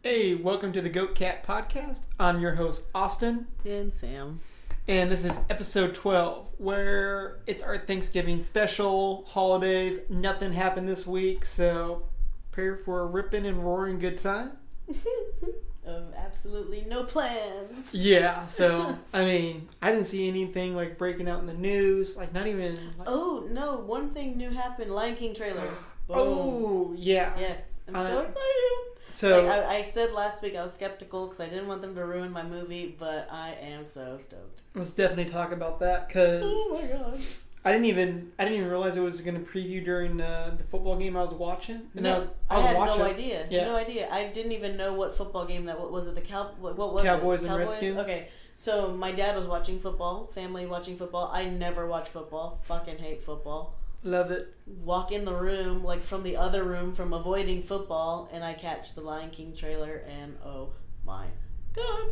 Hey, welcome to the Goat Cat Podcast. I'm your host, Austin. And Sam. And this is episode 12, where it's our Thanksgiving special, holidays. Nothing happened this week, so prepare for a ripping and roaring good time. Absolutely no plans. Yeah, so, I didn't see anything like breaking out in the news, like not even... Like... Oh, no, one thing new happened. Lion King trailer. Boom. Oh, yeah. Yes, I'm so excited. So I said last week I was skeptical because I didn't want them to ruin my movie, but I am so stoked. let's definitely talk about that, because... Oh my god. I didn't even realize it was going to preview during the football game I was watching. And no, I was had watching. no idea. Yeah. No idea. I didn't even know what football game that was. It the what was Cowboys it? and Redskins. Okay, so my dad was watching football. Family watching football. I never watch football. Fucking hate football. Love it. Walk in the room, like from the other room, from avoiding football, and I catch the Lion King trailer, and oh my god.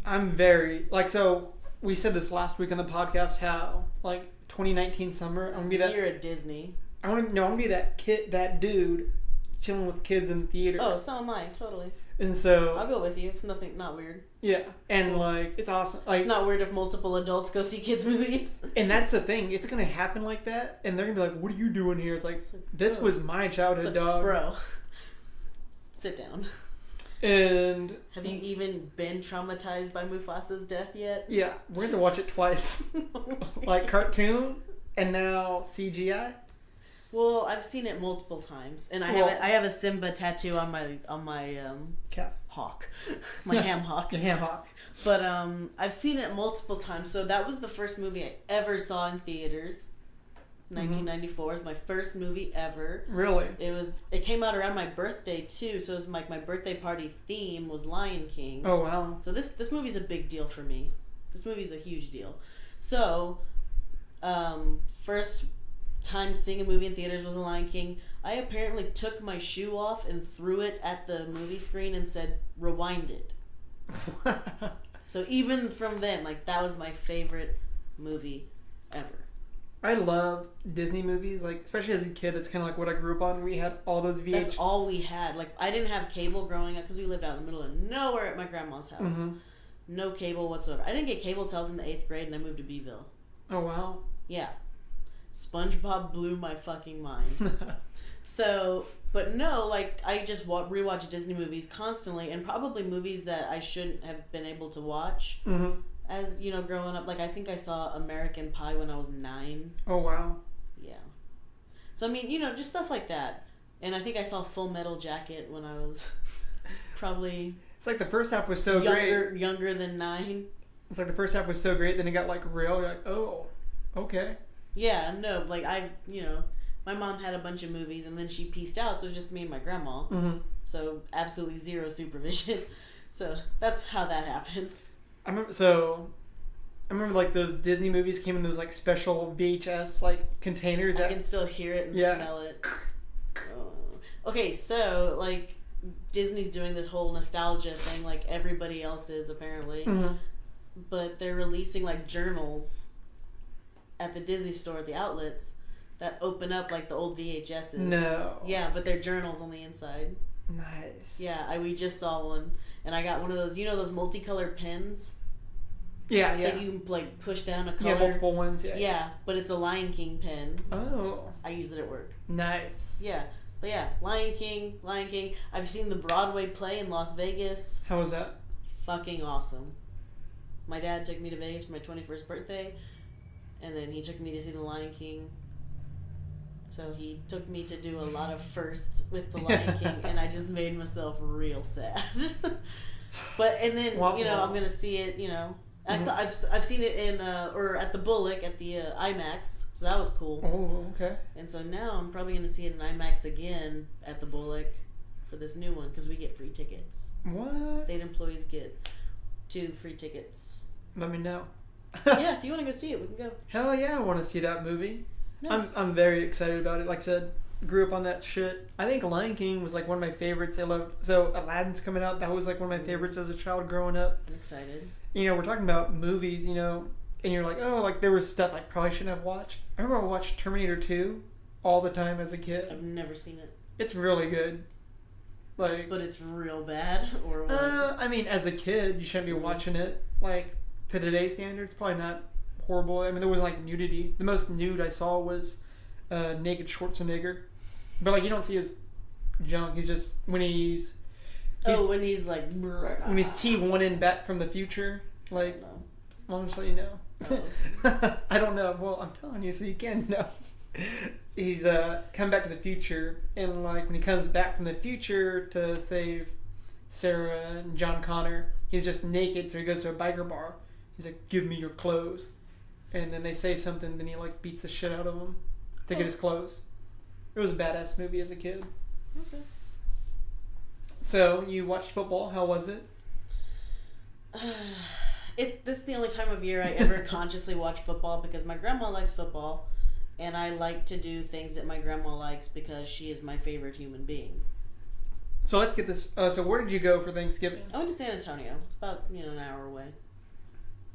I'm very so. We said this last week on the podcast how 2019 summer. I'm gonna be that. You're at Disney. I want to be that dude, chilling with kids in the theater. Oh, so am I. Totally. And so I'll go with you. It's not weird. Yeah, and Cool. it's awesome. It's not weird if multiple adults go see kids movies. And that's the thing. It's gonna happen like that, and they're gonna be like, "What are you doing here?" It's like this was my childhood, dog. Bro, sit down. And Have you even been traumatized by Mufasa's death yet? yeah, we're going to watch it twice. Cartoon and now CGI. Well, I've seen it multiple times, and I have a Simba tattoo on my Cat. hawk, my ham hawk. Your ham hawk. But I've seen it multiple times. So that was the first movie I ever saw in theaters. 1994 is my first movie ever. Really? It came out around my birthday too, so it was my birthday party theme was Lion King. Oh wow. So this movie's a big deal for me. This movie's a huge deal. So first time seeing a movie in theaters was a Lion King. I apparently took my shoe off and threw it at the movie screen and said, "Rewind it." So even from then, that was my favorite movie ever. I love Disney movies, especially as a kid. That's kind of what I grew up on. We had all those VHS. That's all we had. I didn't have cable growing up because we lived out in the middle of nowhere at my grandma's house. Mm-hmm. No cable whatsoever. I didn't get cable till I was in the 8th grade and I moved to Beeville. Oh wow. Yeah. SpongeBob blew my fucking mind. So, but no, I just rewatch Disney movies constantly, and probably movies that I shouldn't have been able to watch. Mm-hmm. As, growing up, I think I saw American Pie when I was 9. Oh wow. Yeah. So, just stuff like that. And I think I saw Full Metal Jacket when I was probably... It's the first half was so great. Younger than 9. It's the first half was so great, then it got real. You're oh, okay. Yeah, no, my mom had a bunch of movies, and then she pieced out, so it was just me and my grandma. Mm-hmm. So, absolutely zero supervision. So, that's how that happened. I remember those Disney movies came in those special VHS containers. I can still hear it and smell it. Okay, so Disney's doing this whole nostalgia thing like everybody else is apparently. Mm-hmm. But they're releasing journals at the Disney store at the outlets that open up the old VHSs. No. Yeah, but they're journals on the inside. Nice. Yeah, we just saw one. And I got one of those, those multicolored pens? Yeah. That you push down a color. Yeah, multiple ones, yeah. Yeah, but it's a Lion King pen. Oh. I use it at work. Nice. Yeah. But yeah, Lion King. I've seen the Broadway play in Las Vegas. How was that? Fucking awesome. My dad took me to Vegas for my 21st birthday, and then he took me to see the Lion King. So he took me to do a lot of firsts with the Lion King, and I just made myself real sad. And then I'm gonna see it. I've seen it in or at the Bullock at the IMAX, so that was cool. Oh, okay. And so now I'm probably gonna see it in IMAX again at the Bullock for this new one because we get free tickets. What? State employees get 2 free tickets. Let me know. Yeah, if you want to go see it, we can go. Hell yeah, I want to see that movie. Nice. I'm very excited about it. Like I said, grew up on that shit. I think Lion King was one of my favorites. I loved. So Aladdin's coming out. That was one of my favorites as a child growing up. I'm excited. We're talking about movies. And you're there was stuff I probably shouldn't have watched. I remember I watched Terminator 2 all the time as a kid. I've never seen it. It's really good. Like, But it's real bad, or what? I mean, as a kid, you shouldn't be watching it. Like, to today's standards, probably not horrible. I mean, there was like nudity. The most nude I saw was naked Schwarzenegger. But like, you don't see his junk. He's just when he's when he's like when he's T1ing back from the future. Like, no. I'll just let you know. Oh. I don't know. Well, I'm telling you, so you can know. He's come back to the future, and like when he comes back from the future to save Sarah and John Connor, he's just naked. So he goes to a biker bar. He's like, "Give me your clothes," and then they say something. Then he like beats the shit out of them to get his clothes. It was a badass movie as a kid. Okay. So you watched football. How was it? This is the only time of year I ever consciously watch football because my grandma likes football, and I like to do things that my grandma likes because she is my favorite human being. So let's get this. So where did you go for Thanksgiving? I went to San Antonio. It's about an hour away.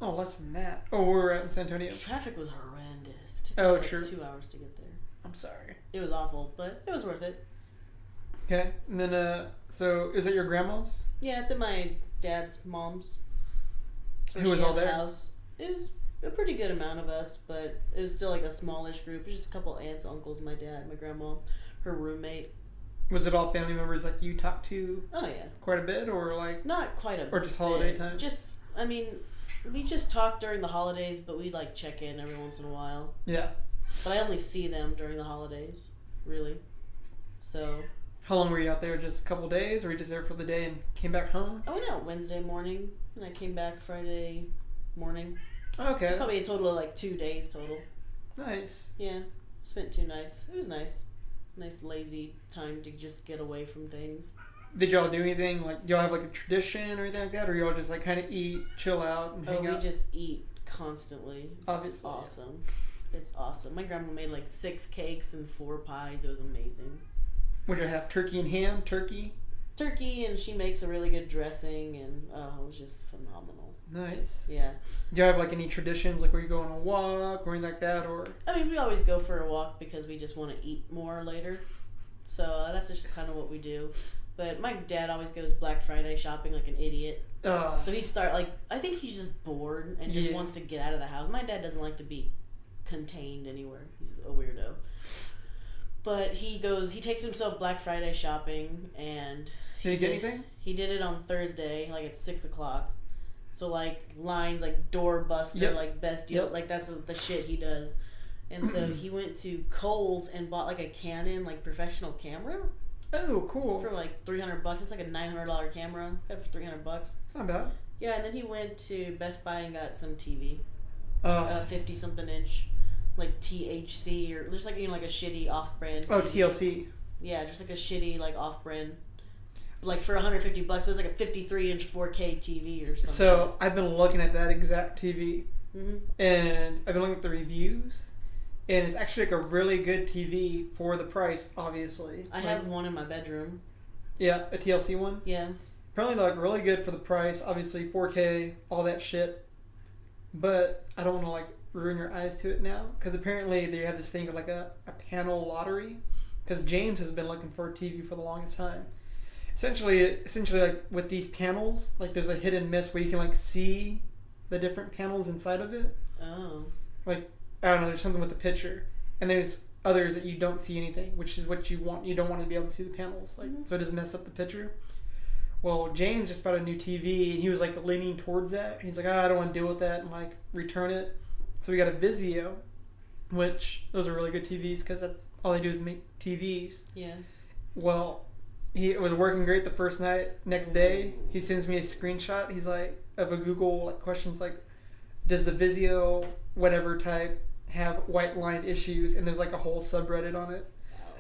Oh, less than that. Oh, we were at San Antonio. Traffic was horrendous. It took Oh, like true. 2 hours to get there. I'm sorry. It was awful, but it was worth it. Okay, and then so is it your grandma's? Yeah, it's at my dad's mom's. Who was all there? House. It was a pretty good amount of us, but it was still like a smallish group. Just a couple aunts, uncles, my dad, my grandma, her roommate. Was it all family members like you talked to Oh yeah, quite a bit, or like not quite a. Or just holiday bit. time? Just, I mean, we just talk during the holidays, but we like check in every once in a while. yeah? But I only see them during the holidays, really. So How long were you out there? Just a couple days, or were you just there for the day and came back home? I went out Wednesday morning, and I came back Friday morning. Okay, So probably a total of like 2 days total. nice. Yeah, spent 2 nights. It was nice. Nice lazy time to just get away from things. Did y'all do anything like? Do y'all have like a tradition or anything like that, or y'all just like kind of eat, chill out, and hang We out? just eat constantly. It's Obviously, yeah. awesome. It's awesome. My grandma made like 6 cakes and 4 pies. It was amazing. Would you have turkey and ham? Turkey. Turkey, and she makes a really good dressing, and it was just phenomenal. Nice. Yeah. Do you have like any traditions, like where you go on a walk or anything like that, or? I mean, we always go for a walk because we just want to eat more later. So that's just kind of what we do. But my dad always goes Black Friday shopping like an idiot. So I think he's just bored and just Yeah. wants to get out of the house. My dad doesn't like to be contained anywhere. He's a weirdo. But he takes himself Black Friday shopping, and Did you get anything? He did it on Thursday, like at 6:00. So like lines, like doorbuster, Yep. like best deal, Yep. like that's the shit he does. And so he went to Kohl's and bought like a Canon like professional camera Oh, cool. for like $300. It's like a $900 camera. Got it for $300. It's not bad. Yeah, and then he went to Best Buy and got some TV, 50-something inch, like THC or just like like a shitty off-brand. Oh, TV. TLC. Yeah, just like a shitty like off-brand, like for $150, but it's like a 53-inch 4K TV or something. So I've been looking at that exact TV, Mm-hmm. and I've been looking at the reviews, and it's actually like a really good TV for the price. Obviously, I have one in my bedroom. Yeah, a TLC one. Yeah. Apparently, they're like really good for the price. Obviously, 4K, all that shit. But I don't want to like ruin your eyes to it now, because apparently they have this thing of like a panel lottery. Because James has been looking for a TV for the longest time. Essentially, like with these panels, like there's a hit and miss where you can like see the different panels inside of it. Oh. Like, I don't know, there's something with the picture, and there's others that you don't see anything, which is what you want. You don't want to be able to see the panels, like so it doesn't mess up the picture. Well, James just bought a new TV, and he was like leaning towards that. He's like, I don't want to deal with that, and like return it. So we got a Vizio, which those are really good TVs because that's all they do is make TVs. Yeah. Well, it was working great the first night. Next day, he sends me a screenshot. He's like, of a Google like questions like, does the Vizio whatever type have white line issues? And there's like a whole subreddit on it.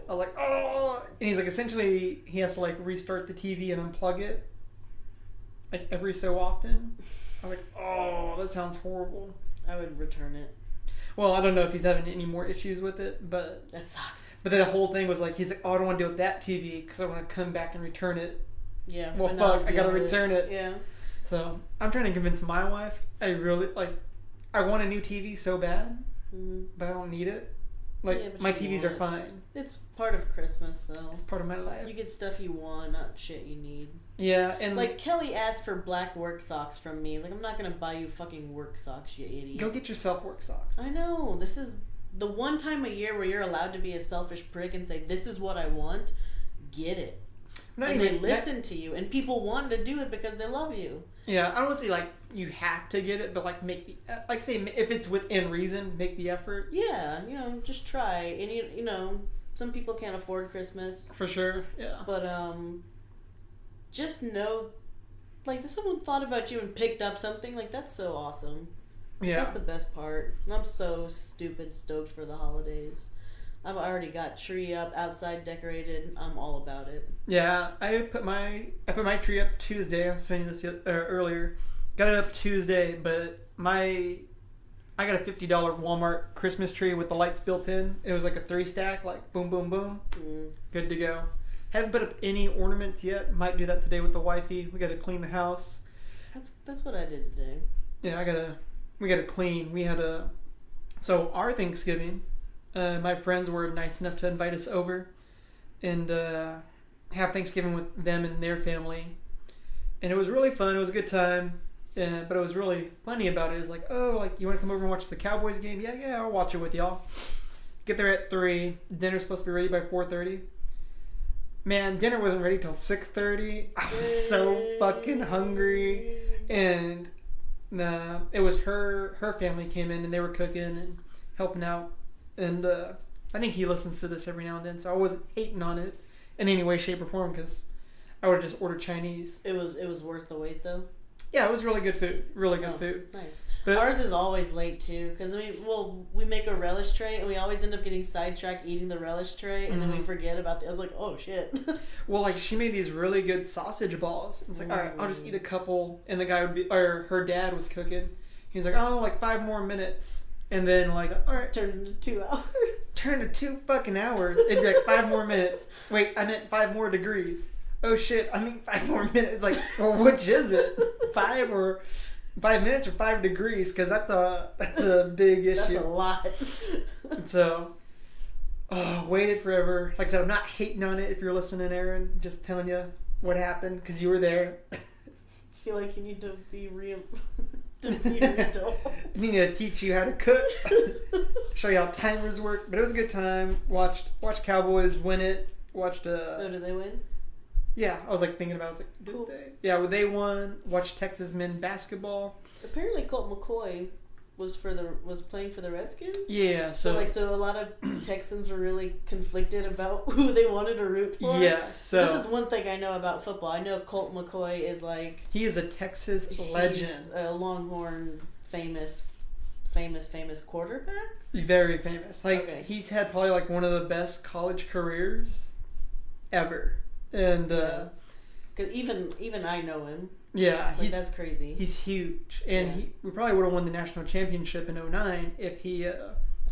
I was like, oh, and he's like, essentially he has to like restart the TV and unplug it like every so often. I was like, oh, that sounds horrible. I would return it. Well, I don't know if he's having any more issues with it, but That sucks. But then the whole thing was like, he's like, oh, I don't want to deal with that TV because I want to come back and return it. Yeah. Well, but now fuck, he's I gotta dealing with return it. Yeah. So I'm trying to convince my wife. I really like. I want a new TV so bad, Mm-hmm. but I don't need it. Like, Yeah, but my you TVs want are it. fine. It's part of Christmas, though. It's part of my life. You get stuff you want, not shit you need. Yeah, and Like, Kelly asked for black work socks from me. He's like, I'm not gonna buy you fucking work socks, you idiot. go get yourself work socks. I know. This is the one time a year where you're allowed to be a selfish prick and say, this is what I want. Get it. Not And even they listen to you. And people want to do it because they love you. Yeah, I don't want to say like you have to get it, but like make the say if it's within reason, make the effort. Yeah, just try. And you know, some people can't afford Christmas. For sure. Yeah. But just know, like, someone thought about you and picked up something. Like, that's so awesome. Yeah. That's the best part. And I'm so stupid stoked for the holidays. I've already got tree up, outside decorated. I'm all about it. Yeah, I put my tree up Tuesday. I was saying this earlier. Got it up Tuesday, but I got a $50 Walmart Christmas tree with the lights built in. It was like a 3-stack, like boom, boom, boom. Good to go. Haven't put up any ornaments yet. Might do that today with the wifey. We got to clean the house. That's what I did today. Yeah, we gotta clean. So our Thanksgiving, my friends were nice enough to invite us over and have Thanksgiving with them and their family. And it was really fun. It was a good time. But it was really funny about it is like, oh, like, you want to come over and watch the Cowboys game? Yeah, I'll watch it with y'all. Get there at 3. Dinner's supposed to be ready by 4:30. Man, dinner wasn't ready till 6:30. I was so fucking hungry. And it was her family came in and they were cooking and helping out. And I think he listens to this every now and then, so I wasn't hating on it in any way, shape, or form because I would have just ordered Chinese. It was worth the wait, though. Yeah, it was really good food. Really good food. Nice. But ours is always late, too. Because, we make a relish tray, and we always end up getting sidetracked eating the relish tray, and then we forget about I was like, oh, shit. Well, like, she made these really good sausage balls. It's like, all right, I'll just eat a couple. And the guy her dad was cooking. He's like, oh, like 5 more minutes. And then, like, all right. Turned into 2 hours. Turned to 2 fucking hours. It'd be like 5 more minutes. Wait, I meant 5 more degrees. Oh shit, I mean 5 more minutes. Like, well, which is it? 5 minutes or 5 degrees? Because that's a big issue. That's a lot. So, waited forever. Like I said, I'm not hating on it if you're listening, Aaron. Just telling you what happened because you were there. I feel like you need to be real. To be an adult. I need to teach you how to cook. Show you how timers work. But it was a good time. Watched Cowboys win it. Watched So did they win? Yeah, I was like thinking about it. I was like, Cool. did they? Yeah, well, they won. Watched Texas men basketball. Apparently Colt McCoy was playing for the Redskins. Yeah, so a lot of Texans were really conflicted about who they wanted to root for. Yeah, so this is one thing I know about football. I know Colt McCoy is like he is a Texas legend. He's a Longhorn famous quarterback. Very famous. Like Okay. he's had probably like one of the best college careers ever. And because even I know him. yeah, Like, that's crazy. He's huge, and we probably would have won the national championship in 2009 if he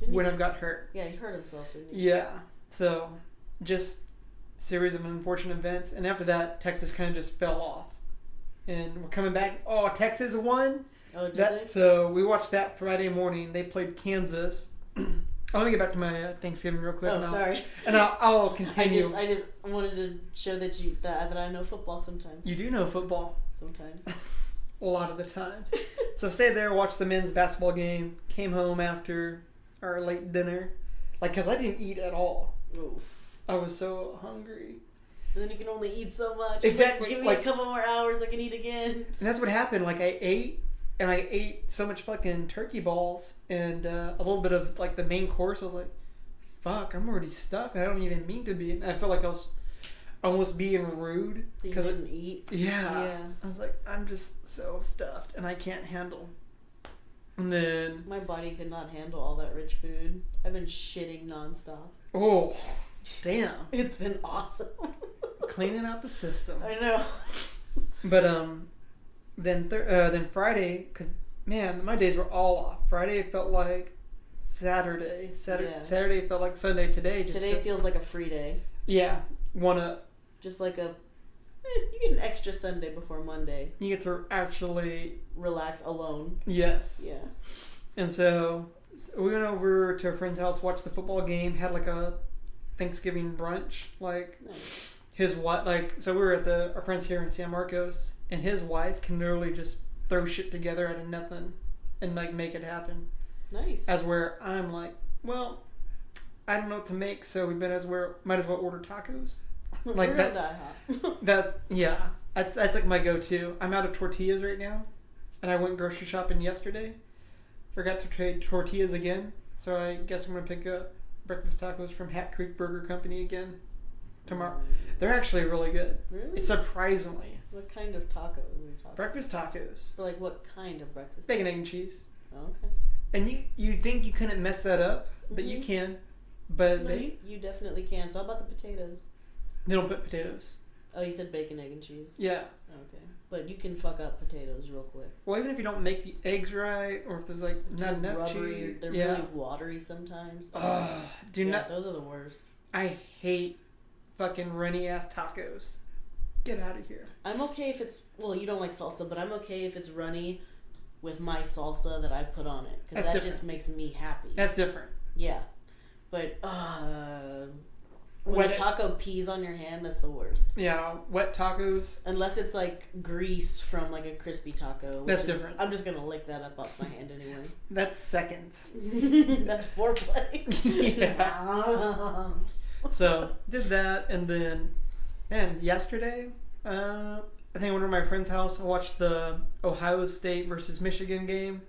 wouldn't have got hurt. Yeah, he hurt himself, didn't he? Yeah, so just series of unfortunate events, and after that, Texas kind of just fell off, and we're coming back. Oh, Texas won. Oh, did they? So we watched that Friday morning. They played Kansas. Let me get back to my Thanksgiving real quick. Oh, sorry. And I'll continue. I just wanted to show that I know football sometimes. You do know football. Sometimes. A lot of the times. So stayed there, watched the men's basketball game, came home after our late dinner. Like, because I didn't eat at all. Oof. I was so hungry. And then you can only eat so much. Exactly. Like, give me like, a couple more hours, I can eat again. And that's what happened. Like, I ate so much fucking turkey balls and a little bit of, like, the main course. I was like, fuck, I'm already stuffed. And I don't even mean to be. And I felt like I was almost being rude. That you didn't eat. Yeah. I was like, I'm just so stuffed and I can't handle. And then my body could not handle all that rich food. I've been shitting nonstop. Oh, damn. It's been awesome. Cleaning out the system. I know. But then Friday, because man, my days were all off. Friday felt like Saturday. Saturday felt like Sunday. Today feels like a free day. Yeah, just like you get an extra Sunday before Monday. You get to actually relax alone. Yes. Yeah. And so So we went over to a friend's house, watched the football game, had like a Thanksgiving brunch. Like Nice. his wife, like so we were at our friends here in San Marcos, and his wife can literally just throw shit together out of nothing and like make it happen. Nice. As where I'm like, well, I don't know what to make, so we might as well order tacos. Like We're that. gonna die, huh? That yeah, that's like my go-to. I'm out of tortillas right now, and I went grocery shopping yesterday. Forgot to trade tortillas again, so I guess I'm gonna pick up breakfast tacos from Hat Creek Burger Company again tomorrow. They're actually really good. Really? It's surprisingly What kind of tacos are we talking? breakfast tacos, But like what kind of breakfast? bacon, egg, and cheese. Oh, okay. And you think you couldn't mess that up, but you Mhm. can. But No, they you definitely can. It's all about the potatoes. don't put potatoes. Oh, you said bacon, egg, and cheese. Yeah. Okay, but you can fuck up potatoes real quick. Well, even if you don't make the eggs right, or if there's like not They're enough rubbery. cheese, They're yeah. really watery sometimes. Do yeah, not. those are the worst. I hate fucking runny ass tacos. Get out of here. I'm okay if it's you don't like salsa, but I'm okay if it's runny with my salsa that I put on it because That's that different. just makes me happy. That's different. Yeah, but when Wet a it. taco pees on your hand, that's the worst. Yeah, wet tacos. Unless it's like grease from like a crispy taco. That's different. I'm just gonna lick that up off my hand anyway. That's seconds. That's foreplay. Yeah. So did that, and then, yesterday, I think I went to my friend's house. I watched the Ohio State versus Michigan game.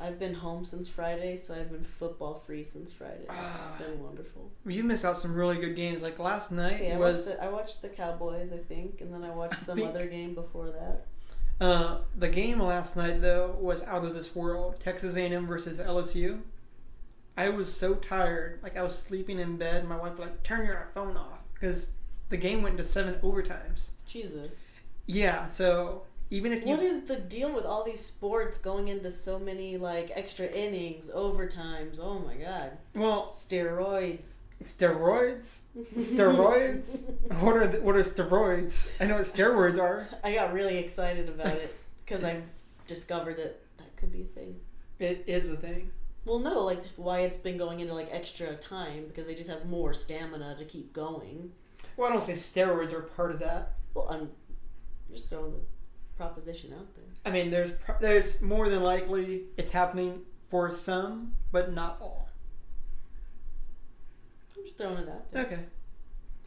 I've been home since Friday, so I've been football free since Friday. Ah. It's been wonderful. You missed out some really good games. Like last night Yeah, was I watched the Cowboys, I think, and then I watched some think- other game before that. the game last night though was out of this world. Texas A&M versus LSU. I was so tired, like I was sleeping in bed. And my wife was like, "Turn your phone off," because the game went into 7 overtimes. Jesus. Yeah, so even if you What is the deal with all these sports going into so many like extra innings, overtimes? Oh my god. well Steroids. steroids. What are steroids? I know what steroids are. I got really excited about it because I discovered that could be a thing. It is a thing. Well, no, like why it's been going into like extra time because they just have more stamina to keep going. Well, I don't say steroids are part of that. Well, I'm just throwing the proposition out there. I mean, there's more than likely it's happening for some, but not all. I'm just throwing it out there. Okay.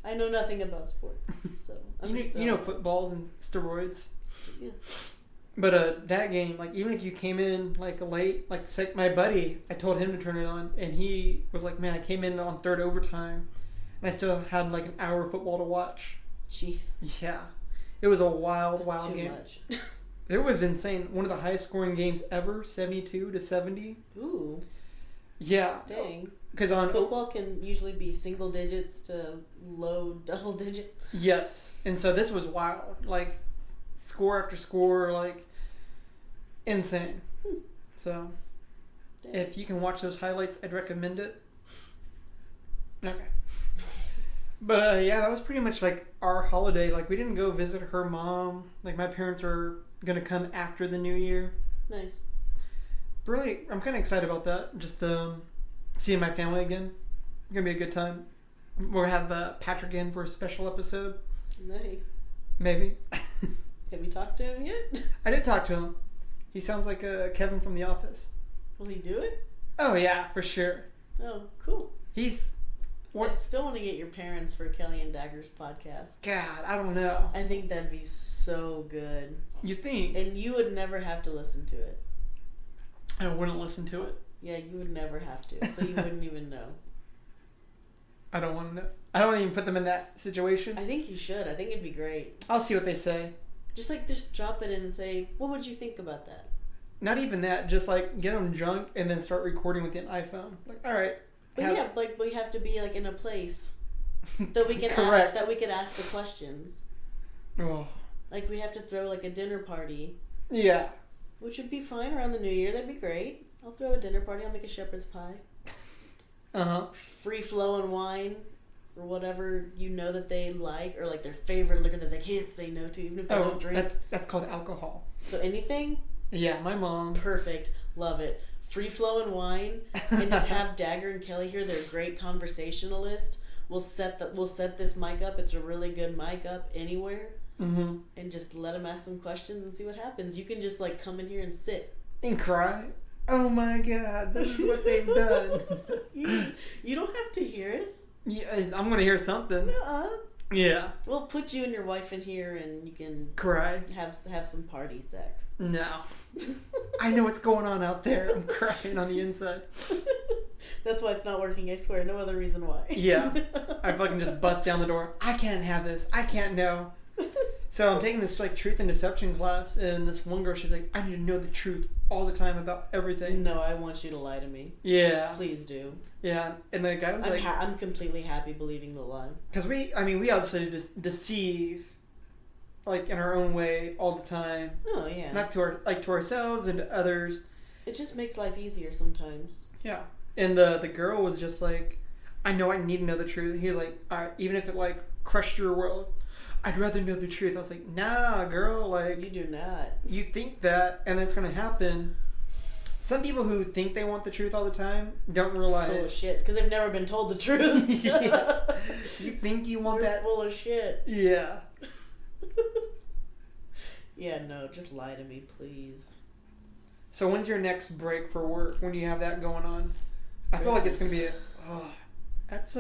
I know nothing about sport, so I'm just You know throwing it. footballs and steroids. Yeah. But that game, like even if you came in like late, like say my buddy, I told him to turn it on, and he was like, "Man, I came in on third overtime, and I still had like an hour of football to watch." Jeez. Yeah, it was a wild, That's wild too game. much. It was insane. One of the highest scoring games ever, 72-70. Ooh, Yeah, dang. because on Football can usually be single digits to low double digit. yes, and so this was wild, like score after score, like insane. So Dang. if you can watch those highlights, I'd recommend it. Okay. But yeah, that was pretty much like our holiday. Like we didn't go visit her mom. Like my parents are gonna come after the new year. Nice. Really, I'm kind of excited about that. Just seeing my family again. It's gonna be a good time. We'll have Patrick in for a special episode. Nice. Maybe. Have you talked to him yet? I did talk to him. He sounds like Kevin from The Office. Will he do it? Oh yeah, for sure. Oh, cool. He's I what? still want to get your parents for Kelly and Dagger's podcast. God, I don't know. I think that'd be so good. You think And you would never have to listen to it. I wouldn't listen to it? Yeah, you would never have to. So you wouldn't even know. I don't want to know. I don't even put them in that situation. I think you should. I think it'd be great. I'll see what they say. Just drop it in and say, what would you think about that? Not even that. Just like get them drunk and then start recording with an iPhone. Like, all right. But have- yeah, like we have to be like in a place that we can Correct. ask the questions. Oh. Like we have to throw like a dinner party, Yeah. which would be fine around the New Year. That'd be great. I'll throw a dinner party. I'll make a shepherd's pie. Uh-huh. Free flowing wine or whatever you know that they like, or like their favorite liquor that they can't say no to, even if they Oh, don't drink. that's called alcohol. So anything, Yeah, my mom. perfect. Love it. free flowing wine and just have Dagger and Kelly here. They're great conversationalists. We'll set this mic up. It's a really good mic up anywhere. Mm-hmm. And just let them ask them questions and see what happens. You can just like come in here and sit and cry. Oh my God, this is what they've done. You don't have to hear it. Yeah, I'm gonna hear something. Nuh-uh. Yeah. We'll put you and your wife in here, and you can cry. Have some party sex. No. I know what's going on out there. I'm crying on the inside. That's why it's not working, I swear. No other reason why. Yeah. I fucking just bust down the door. I can't have this. I can't know. So I'm taking this like truth and deception class, and this one girl, she's like, I need to know the truth all the time about everything. No, I want you to lie to me. Yeah. Please do. Yeah, and the guy was I'm completely happy believing the lie. Because we obviously deceive, like in our own way all the time. Oh yeah. Not to to ourselves and to others. It just makes life easier sometimes. Yeah, and the girl was just like, I know I need to know the truth. He was like, all right, even if it like crushed your world, I'd rather know the truth. I was like, nah, girl, like you do not. You think that, and it's gonna happen. Some people who think they want the truth all the time don't realize. Full of shit, because they've never been told the truth. Yeah. You think you want They're that? Full of shit. Yeah. Yeah, no, just lie to me, please. So when's your next break for work? When do you have that going on? I feel like it's gonna be that's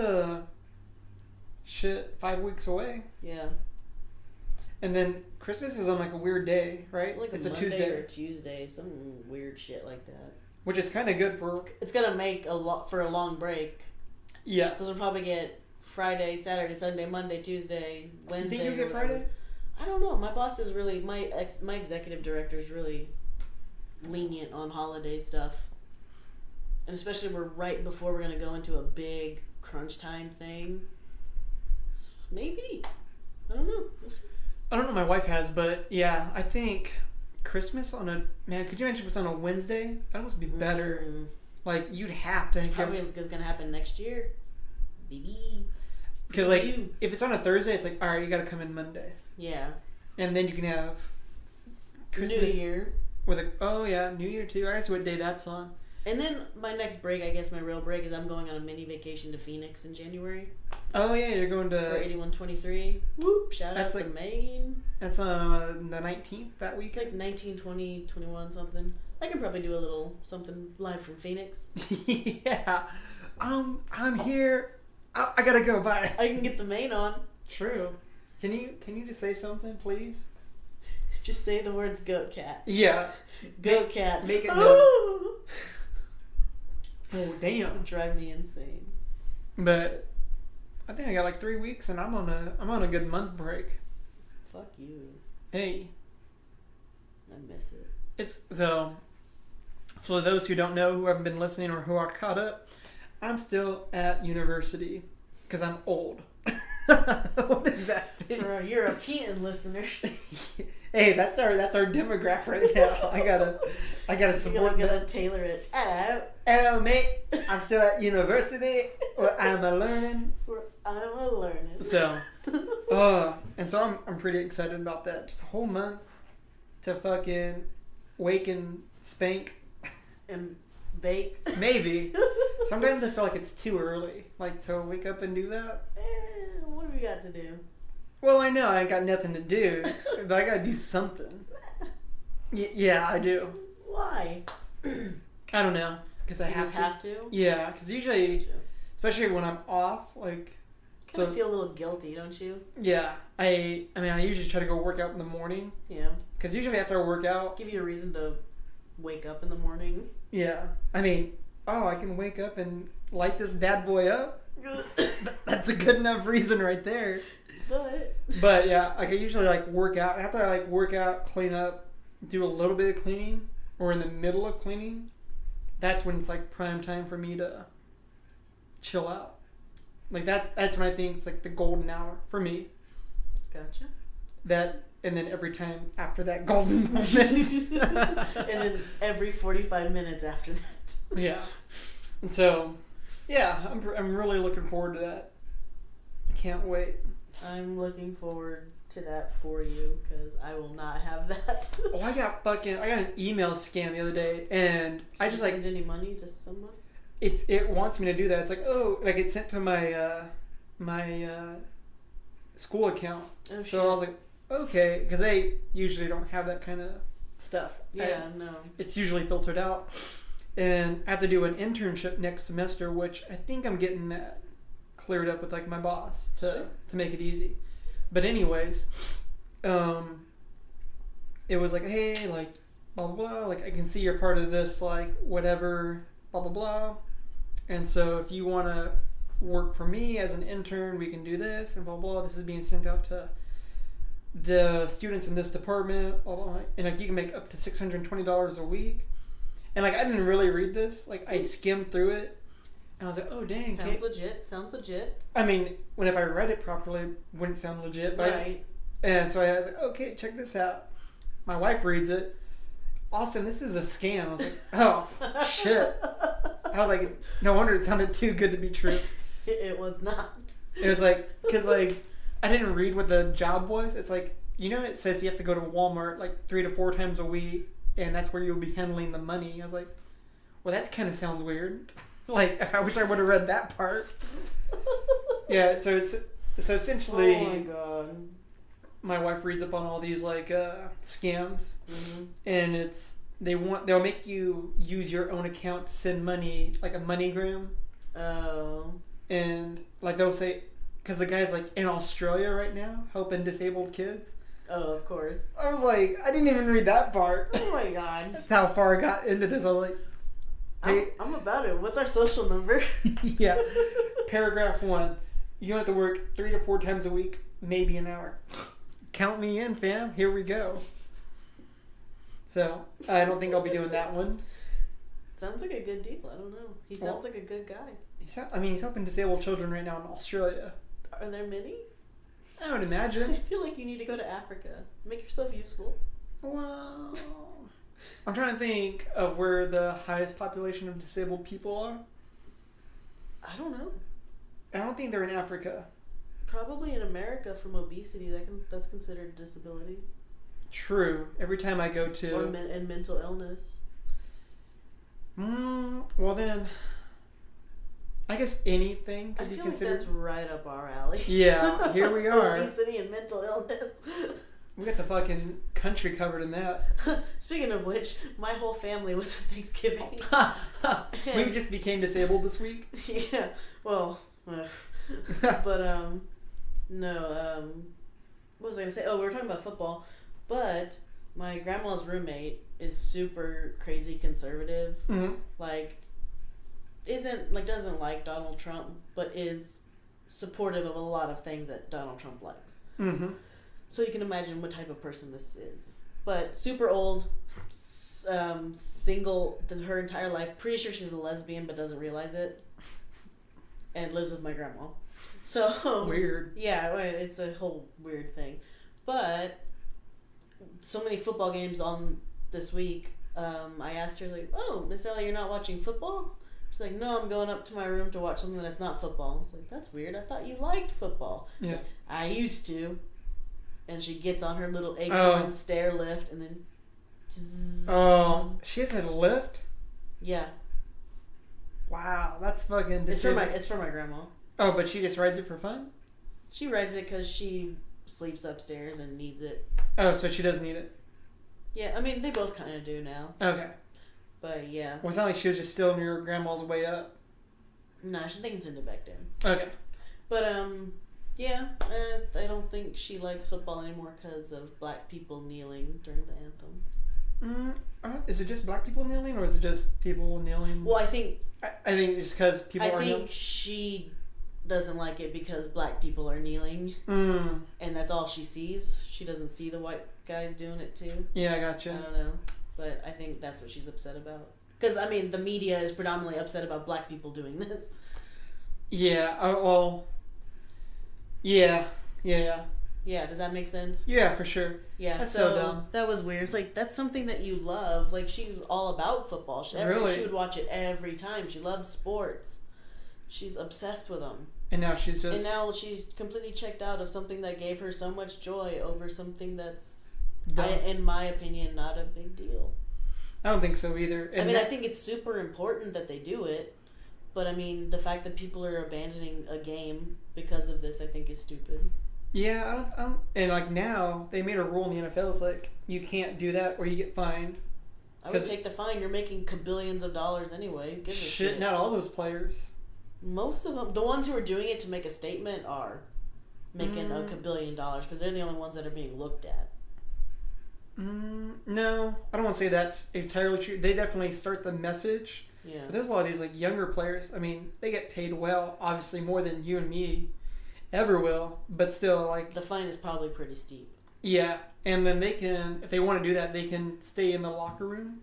5 weeks away. Yeah. And then Christmas is on like a weird day, right? Like it's a a Monday Tuesday or Tuesday, some weird shit like that. Which is kind of good for. It's gonna make a long break. Yeah. Because we'll probably get Friday, Saturday, Sunday, Monday, Tuesday, Wednesday. You think you'll get Friday? I don't know. My boss is really my executive director is really lenient on holiday stuff, and especially we're right before we're gonna go into a big crunch time thing. Maybe. I don't know. We'll see. I don't know. My wife has, but yeah, I think Christmas on a man. Could you imagine if it's on a Wednesday? That must be better. Mm. Like you'd have to. It's probably gonna happen next year, baby. Because like if it's on a Thursday, it's like all right, you got to come in Monday. Yeah. And then you can have Christmas New Year. with New Year too. I guess what day that's on. And then my next break, I guess my real break, is I'm going on a mini vacation to Phoenix in January. Oh yeah, you're going to for 8123. Whoop! Shout out to Maine. That's the 19th that week. It's like 19, 20, 21 something. I can probably do a little something live from Phoenix. Yeah. I'm here. I gotta go. Bye. I can get the Maine on. True. Can you just say something, please? Just say the words goat cat. Yeah. Goat cat. Make it known. Oh damn. Drive me insane. But I think I got like 3 weeks, and I'm on a good month break. Fuck you. Hey. I miss it. It's so. For those who don't know, who haven't been listening, or who are caught up, I'm still at university because I'm old. What is that? For our European listeners. Hey, that's our demographic right now. I gotta support You're gonna that. tailor it. Hello, mate. I'm still at university. I'm a learning. I'm a learning. So, and so I'm pretty excited about that. Just a whole month to fucking wake and spank and bake. Maybe. Sometimes I feel like it's too early, like to wake up and do that. What do we got to do? Well, I know I ain't got nothing to do, but I gotta do something. Yeah, I do. Why? I don't know, because I have to. Yeah, because usually, especially when I'm off, like. Kind of feel a little guilty, don't you? Yeah, I mean, I usually try to go work out in the morning. Yeah. Because usually after I work out, give you a reason to wake up in the morning. Yeah, I mean, I can wake up and light this bad boy up. That's a good enough reason right there. But yeah, like I usually like work out. After I like work out, clean up, do a little bit of cleaning, or in the middle of cleaning, that's when it's like prime time for me to chill out. Like that's when I think it's like the golden hour for me. Gotcha. That, and then every time after that golden moment. And then every 45 minutes after that. Yeah. And so, yeah, I'm really looking forward to that. I can't wait. I'm looking forward to that for you because I will not have that. Oh, I got an email scam the other day, and I just send any money to someone. It wants me to do that. It's like, oh, like it's sent to my school account. Oh, so I was like, okay, because they usually don't have that kind of stuff. Yeah, no. It's usually filtered out, and I have to do an internship next semester, which I think I'm getting that cleared up with like my boss to make it easy. But anyways, it was like, hey, like blah blah blah, like I can see you're part of this, like whatever, blah blah blah. And so if you want to work for me as an intern, we can do this and blah blah. This is being sent out to the students in this department, blah blah. And like you can make up to $620 a week. And like I didn't really read this. Like I skimmed through it, and I was like, oh dang. Sounds legit. I mean, if I read it properly, it wouldn't sound legit. But right. And so I was like, okay, check this out. My wife reads it. Austin, this is a scam. I was like, oh shit. I was like, no wonder it sounded too good to be true. It was not. It was like, because like, I didn't read what the job was. It's like, it says you have to go to Walmart like 3 to 4 times a week, and that's where you'll be handling the money. I was like, well, that kind of sounds weird. Like, I wish I would have read that part. Yeah, so essentially, oh my god, my wife reads up on all these like scams, mm-hmm. and they'll make you use your own account to send money, like a MoneyGram. Oh. And like they'll say, because the guy's like in Australia right now helping disabled kids. Oh, of course. I was like, I didn't even read that part. Oh my god. That's how far I got into this. I was like, hey. I'm about it. What's our social number? Yeah. Paragraph 1. You have to work 3 to 4 times a week, maybe an hour. Count me in, fam. Here we go. So I don't think I'll be doing that one. Sounds like a good deal. I don't know. He sounds like a good guy. He's helping disabled children right now in Australia. Are there many? I would imagine. I feel like you need to go to Africa. Make yourself useful. Well, I'm trying to think of where the highest population of disabled people are. I don't know. I don't think they're in Africa. Probably in America from obesity. That's considered a disability. True. Every time I go to... Or and mental illness. Well then... I guess anything could be considered. I feel like that's right up our alley. Yeah, here we are. Obesity and mental illness. We got the fucking country covered in that. Speaking of which, my whole family was at Thanksgiving. We just became disabled this week. Yeah, well, but no, what was I gonna say? Oh, we were talking about football, but my grandma's roommate is super crazy conservative. Mm-hmm. Doesn't like Donald Trump, but is supportive of a lot of things that Donald Trump likes. Mm-hmm. So you can imagine what type of person this is. But super old, single her entire life. Pretty sure she's a lesbian, but doesn't realize it. And lives with my grandma. So weird. Yeah, it's a whole weird thing. But so many football games on this week. I asked her like, "Oh, Miss Ellie, you're not watching football?" She's like, "No, I'm going up to my room to watch something that's not football." I was like, "That's weird. I thought you liked football." Yeah. Like, I used to. And she gets on her little acorn stair lift and then... Zzz. Oh, she has a lift? Yeah. Wow, that's fucking... It's for my grandma. Oh, but she just rides it for fun? She rides it because she sleeps upstairs and needs it. Oh, so she does need it? Yeah, I mean, they both kind of do now. Okay. But yeah. Well, it's not like she was just still on your grandma's way up. No, I think it's in the back down. Okay. But, yeah, I don't think she likes football anymore because of black people kneeling during the anthem. Is it just black people kneeling, or is it just people kneeling? Well, I think just because people are kneeling. I think she doesn't like it because black people are kneeling, and that's all she sees. She doesn't see the white guys doing it too. Yeah, I gotcha. I don't know, but I think that's what she's upset about. Because I mean, the media is predominantly upset about black people doing this. Yeah. Well. Yeah. Yeah, does that make sense? Yeah, for sure. Yeah, that's so dumb. That was weird. It's like, that's something that you love. Like, she was all about football. She would watch it every time. She loves sports. She's obsessed with them. And now she's just. And now she's completely checked out of something that gave her so much joy over something that's, in my opinion, not a big deal. I don't think so either. And I mean, I think it's super important that they do it, but I mean, the fact that people are abandoning a game because of this, I think, is stupid. Yeah, I don't, and like now they made a rule in the NFL. It's like you can't do that or you get fined. I would take the fine. You're making billions of dollars anyway. Who gives a shit? Not all those players. Most of them, the ones who are doing it to make a statement, are making a billion dollars because they're the only ones that are being looked at. No, I don't want to say that's entirely true. They definitely start the message. Yeah. But there's a lot of these like younger players. I mean, they get paid well, obviously more than you and me ever will, but still, like, the fine is probably pretty steep. Yeah, and then they can, if they want to do that, they can stay in the locker room.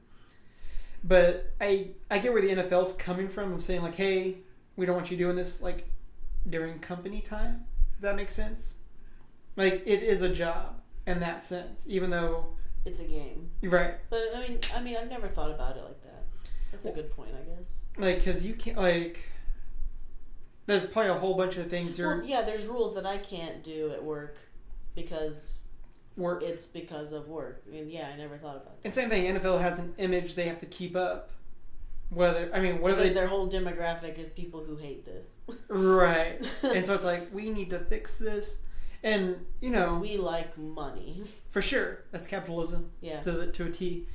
But I get where the NFL's coming from. I'm saying like, hey, we don't want you doing this like during company time. Does that make sense? Like, it is a job in that sense, even though it's a game. Right. But I mean, I've never thought about it like that. That's a good point, I guess. Like, because you can't, like, there's probably a whole bunch of things you're. Well, yeah, there's rules that I can't do at work because work. It's because of work. And yeah, I never thought about that. And same thing, NFL has an image they have to keep up. Because their whole demographic is people who hate this. Right. And so it's like, we need to fix this. And, you know. Because we like money. For sure. That's capitalism. Yeah. To a T.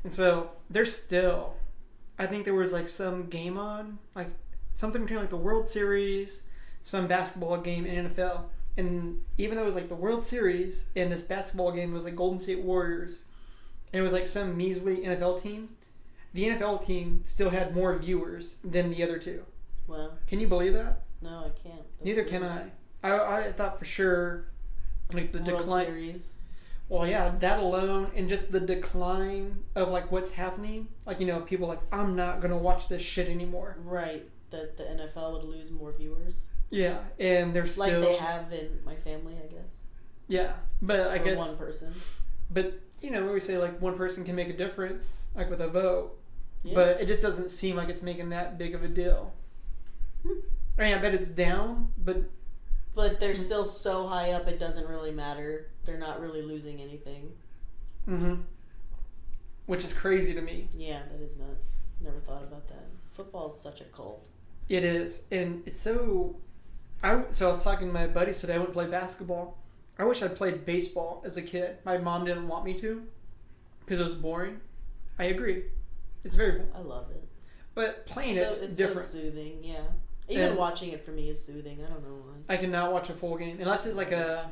And so there's still, I think there was like some game on, like something between like the World Series, some basketball game in NFL. And even though it was like the World Series and this basketball game was like Golden State Warriors, and it was like some measly NFL team, the NFL team still had more viewers than the other two. Well, can you believe that? No, I can't. Neither can I. I thought for sure, like the World decline. Series. Well, yeah, that alone, and just the decline of like what's happening. Like, you know, people like, I'm not gonna watch this shit anymore. Right. That the NFL would lose more viewers. Yeah, and they're still like they have in my family, I guess. Yeah, but I guess one person. But you know, we say like one person can make a difference, like with a vote. Yeah. But it just doesn't seem like it's making that big of a deal. I mean, I bet it's down, but they're still so high up it doesn't really matter. They're not really losing anything. Mm-hmm. Which is crazy to me. Yeah, that is nuts. Never thought about that. Football is such a cult. It is, and it's so. So I was talking to my buddies today. I went to play basketball. I wish I'd played baseball as a kid. My mom didn't want me to because it was boring. I agree. It's very. I love it. But playing it's different. So soothing, yeah. Even watching it for me is soothing. I don't know why. I cannot watch a full game unless it's like a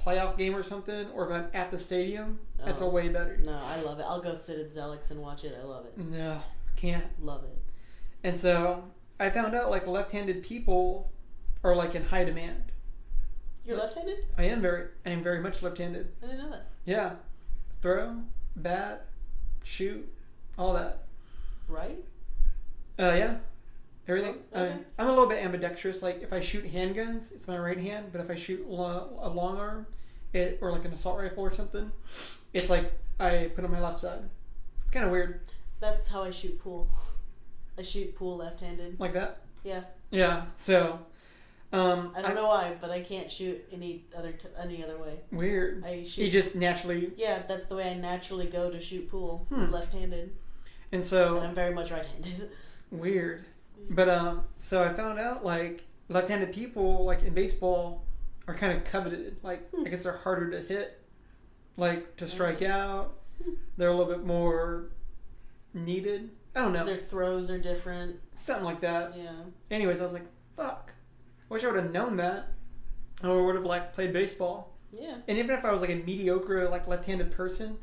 playoff game or something, or if I'm at the stadium. That's a way better. No, I love it. I'll go sit at Zelix and watch it. I love it. No, can't. Love it. And so I found out like left-handed people are like in high demand. You're left-handed? I am very much left-handed. I didn't know that. Yeah, throw, bat, shoot, all that. Right? Yeah. Everything. Oh, okay. I'm a little bit ambidextrous. Like if I shoot handguns, it's my right hand. But if I shoot a long arm, or like an assault rifle or something, it's like I put on my left side. It's kind of weird. That's how I shoot pool. I shoot pool left-handed. Like that? Yeah. Yeah. So. I don't know why, but I can't shoot any other way. Weird. I shoot. You just naturally. Yeah, that's the way I naturally go to shoot pool. Is left-handed. And so. And I'm very much right-handed. Weird. But so I found out like left-handed people like in baseball are kind of coveted. Like I guess they're harder to hit, like to strike out. They're a little bit more needed. I don't know. Their throws are different. Something like that. Yeah. Anyways, I was like, fuck. Wish I would have known that, or would have like played baseball. Yeah. And even if I was like a mediocre like left-handed person,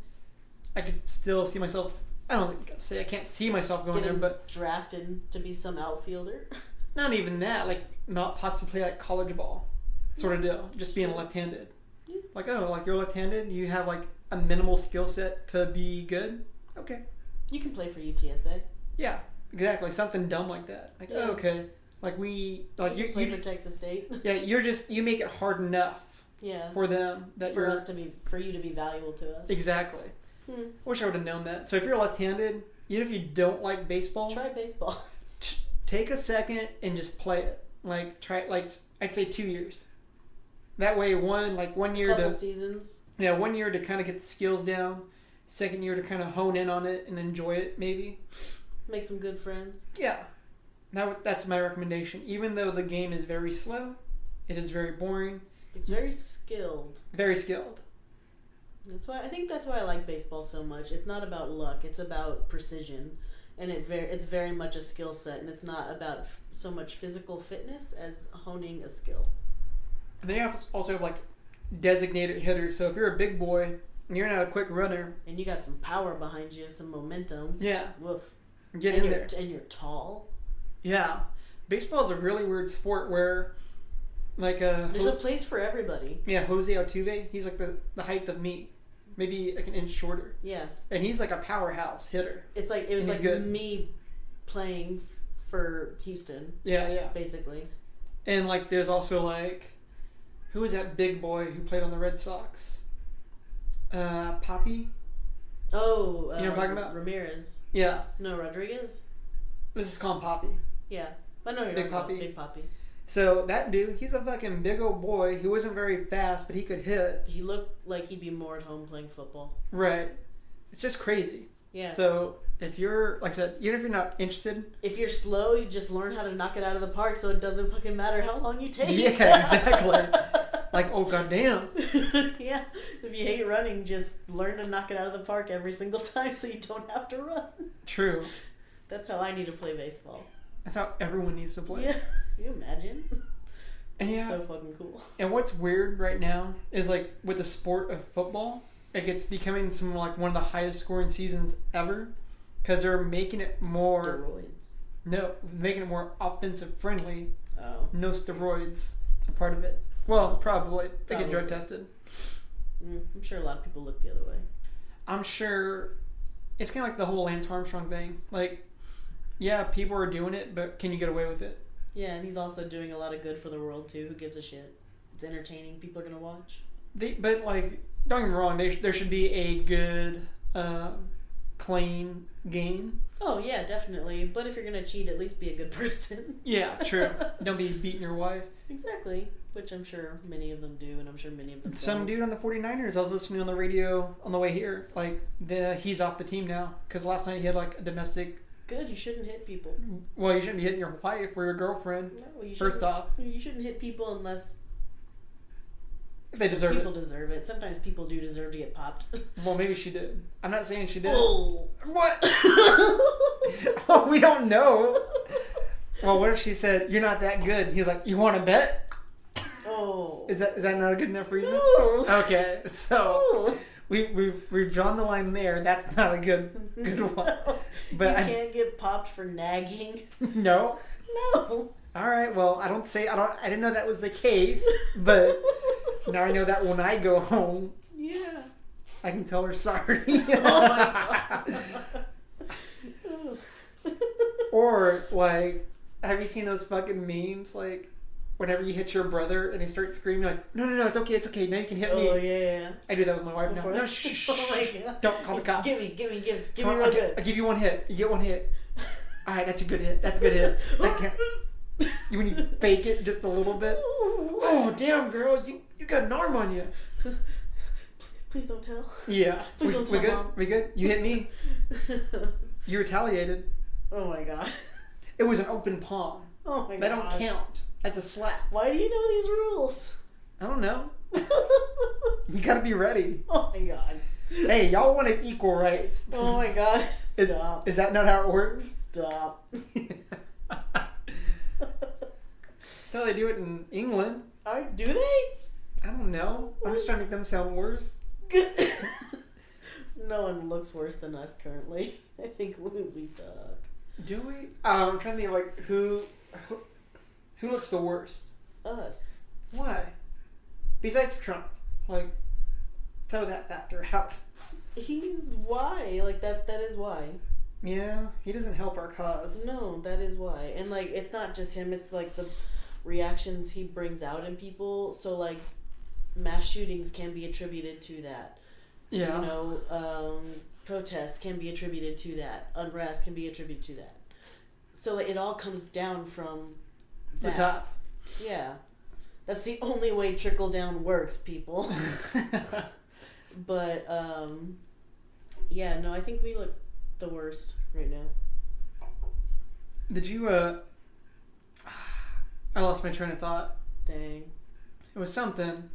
I could still see myself. I don't say I can't see myself going there, but drafted to be some outfielder. Not even that. Like not possibly play like college ball, sort of deal. Just being left-handed. Yeah. Like like you're left-handed. You have like a minimal skill set to be good. Okay. You can play for UTSA. Yeah, exactly. Something dumb like that. Like okay. Like you play for Texas State. Yeah, you make it hard enough. Yeah. For them for you to be valuable to us. Exactly. Wish I would have known that. So if you're left-handed, even if you don't like baseball, try baseball. Take a second and just play it. like try like I'd say 2 years. That way, one year Couple to seasons. 1 year to kind of get the skills down. Second year to kind of hone in on it and enjoy it, maybe. Make some good friends. Yeah, that's my recommendation. Even though the game is very slow, it is very boring. It's very skilled. Very skilled. I think that's why I like baseball so much. It's not about luck. It's about precision, and it's very much a skill set, and it's not about so much physical fitness as honing a skill. They also have like designated hitters. So if you're a big boy and you're not a quick runner, and you got some power behind you, some momentum. Yeah. Woof. Get in there. And you're tall. Yeah. Baseball is a really weird sport where, like there's a place for everybody. Yeah, Jose Altuve. He's like the height of me, maybe like an inch shorter. Yeah. And he's like a powerhouse hitter. It was like good. Me playing for Houston. Yeah. Basically. And like, there's also like, who was that big boy who played on the Red Sox? Poppy. Oh, you know what I'm talking about? Ramirez. Yeah. No, Rodriguez. Let's just call him Poppy. Yeah, I know you're Big Poppy. Big Poppy. So that dude, he's a fucking big old boy who wasn't very fast, but he could hit. He looked like he'd be more at home playing football. Right. It's just crazy. Yeah. So if you're, like I said, even if you're not interested, if you're slow, you just learn how to knock it out of the park, so it doesn't fucking matter how long you take. Yeah, exactly. Like, oh goddamn. Yeah. If you hate running, just learn to knock it out of the park every single time, so you don't have to run. True. That's how I need to play baseball. That's how everyone needs to play. Yeah. Can you imagine? And yeah. So fucking cool. And what's weird right now is like with the sport of football, like it's becoming one of the highest scoring seasons ever, because they're making it more steroids. No, making it more offensive friendly. Oh. No steroids are part of it. Well, probably. They get drug tested. I'm sure a lot of people look the other way. I'm sure it's kind of like the whole Lance Armstrong thing. Like, yeah, people are doing it, but can you get away with it? Yeah, and he's also doing a lot of good for the world too. Who gives a shit? It's entertaining. People are gonna watch. But like, don't get me wrong. There should be a good, clean game. Oh yeah, definitely. But if you're gonna cheat, at least be a good person. Yeah, true. Don't be beating your wife. Exactly. Which I'm sure many of them do, and I'm sure many of them Some don't. dude on the 49ers, I was listening on the radio on the way here, like, he's off the team now. Because last night he had, like, a domestic... Good, you shouldn't hit people. Well, you shouldn't be hitting your wife or your girlfriend, no, you first off. You shouldn't hit people unless... They deserve people deserve it. Sometimes people do deserve to get popped. Well, maybe she did. I'm not saying she did. Oh. What? Well, we don't know. Well, what if she said, "You're not that good"? He was like, "You want to bet?" Oh. Is that not a good enough reason? No. Okay, so No. we've drawn the line there. That's not a good one. But you can't get popped for nagging. No. No. All right. Well, I didn't know that was the case, but now I know that when I go home, yeah, I can tell her sorry. Oh my god. Or like, have you seen those fucking memes? Like, whenever you hit your brother and he starts screaming, like, no, it's okay. Now you can hit me. Oh yeah. I do that with my wife Before now. No, shh. Oh my god. Don't call the cops. Give me Come on, real good. I'll give you one hit. You get one hit. All right, that's a good hit. When you fake it just a little bit. Oh, damn, girl, you got an arm on you. Please don't tell. Yeah. Please don't tell we good? Mom. We good? You hit me. You retaliated. Oh my god. It was an open palm. Oh my god. That don't count. That's a slap. Why do you know these rules? I don't know. You gotta be ready. Oh my god. Hey, y'all wanted equal rights. Oh my god. Stop. Is that not how it works? Stop. That's how they do it in England. Do they? I don't know. I'm just trying to make them sound worse. No one looks worse than us currently. I think we suck. Do we? I'm trying to think of like who looks the worst. Us. Why? Besides Trump, like, throw that factor out. He's why. Like that is why. Yeah, he doesn't help our cause. No, that is why. And like it's not just him, it's like the reactions he brings out in people. So like mass shootings can be attributed to that. Yeah. You know, protests can be attributed to that. Unrest can be attributed to that. So like, it all comes down from the top. Yeah. That's the only way trickle down works, people. But, yeah, no, I think we look the worst right now. Did you, I lost my train of thought. Dang. It was something.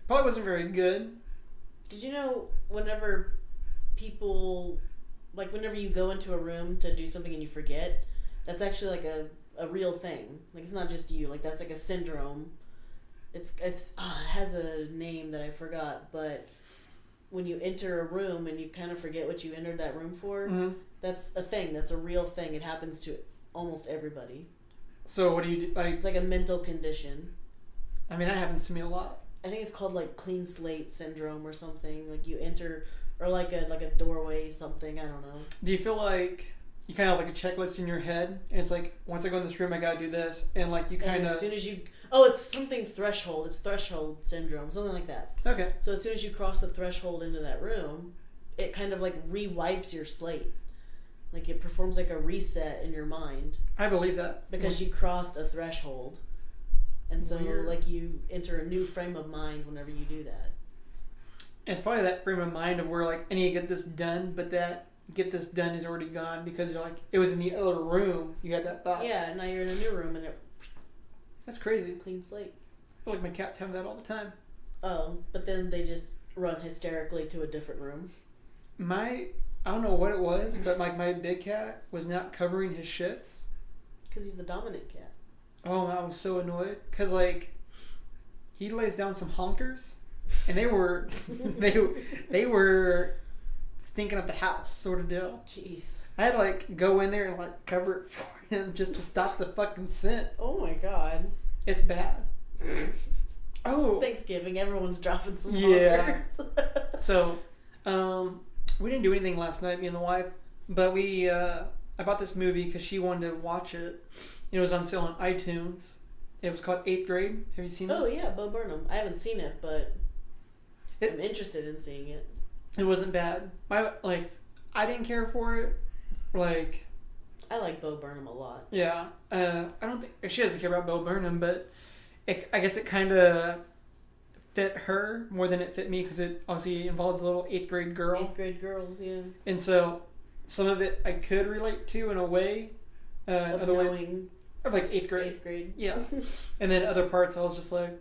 Probably wasn't very good. Did you know whenever people, like whenever you go into a room to do something and you forget, that's actually like a real thing. Like it's not just you. Like that's like a syndrome. It has a name that I forgot, but when you enter a room and you kind of forget what you entered that room for, that's a thing. That's a real thing. It happens to almost everybody. So what do you do? Like, it's like a mental condition. I mean, that happens to me a lot. I think it's called like clean slate syndrome or something. Like you enter, or like a doorway something. I don't know. Do you feel like you kind of have like a checklist in your head, and it's like once I go in this room, I gotta do this, and like you kind of as soon as you it's something threshold. It's threshold syndrome, something like that. Okay. So as soon as you cross the threshold into that room, it kind of like re-wipes your slate. Like it performs like a reset in your mind. I believe that because you crossed a threshold. And so you enter a new frame of mind whenever you do that. It's probably that frame of mind of where like I need to get this done, but that get this done is already gone because you're like it was in the other room. You had that thought. Yeah, now you're in a new room and that's crazy. Clean slate. I feel like my cats have that all the time. Oh, but then they just run hysterically to a different room. I don't know what it was, but like my big cat was not covering his shits. Because he's the dominant cat. Oh, I was so annoyed because like he lays down some honkers, and they were they were stinking up the house, sort of deal. Jeez. I had to like go in there and like cover it for him just to stop the fucking scent. Oh my god. It's bad. Oh. It's Thanksgiving. Everyone's dropping some honkers. So, we didn't do anything last night, me and the wife, but I bought this movie because she wanted to watch it. It was on sale on iTunes. It was called 8th Grade. Have you seen this? Oh, yeah, Bo Burnham. I haven't seen it, but I'm interested in seeing it. It wasn't bad. I didn't care for it. Like, I like Bo Burnham a lot. Yeah. I don't think... She doesn't care about Bo Burnham, but I guess it kind of fit her more than it fit me because it obviously involves a little 8th grade girl. 8th grade girls, yeah. And so some of it I could relate to in a way. Of knowing... Of like 8th grade. 8th grade. Yeah. And then other parts I was just like,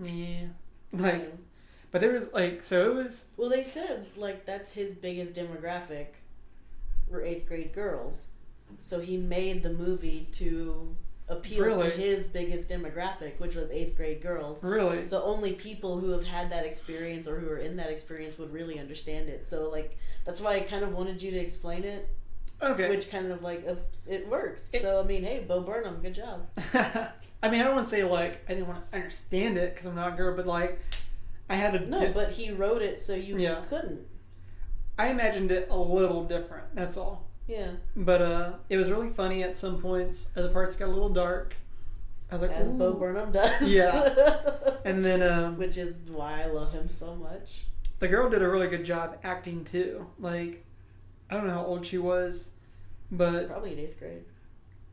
yeah. Like, but there was like, so it was... Well, they said like that's his biggest demographic were 8th grade girls. So he made the movie to appeal to his biggest demographic, which was 8th grade girls. Really? So only people who have had that experience or who are in that experience would really understand it. So like that's why I kind of wanted you to explain it. Okay. Which kind of like it works. So I mean, hey, Bo Burnham, good job. I mean, I don't want to say like I didn't want to understand it because I'm not a girl, but like I had to. But he wrote it so you couldn't. I imagined it a little different. That's all. Yeah. But it was really funny at some points. Other parts got a little dark. I was like, as Bo Burnham does. Yeah. And then which is why I love him so much. The girl did a really good job acting too. Like, I don't know how old she was, but probably in 8th grade.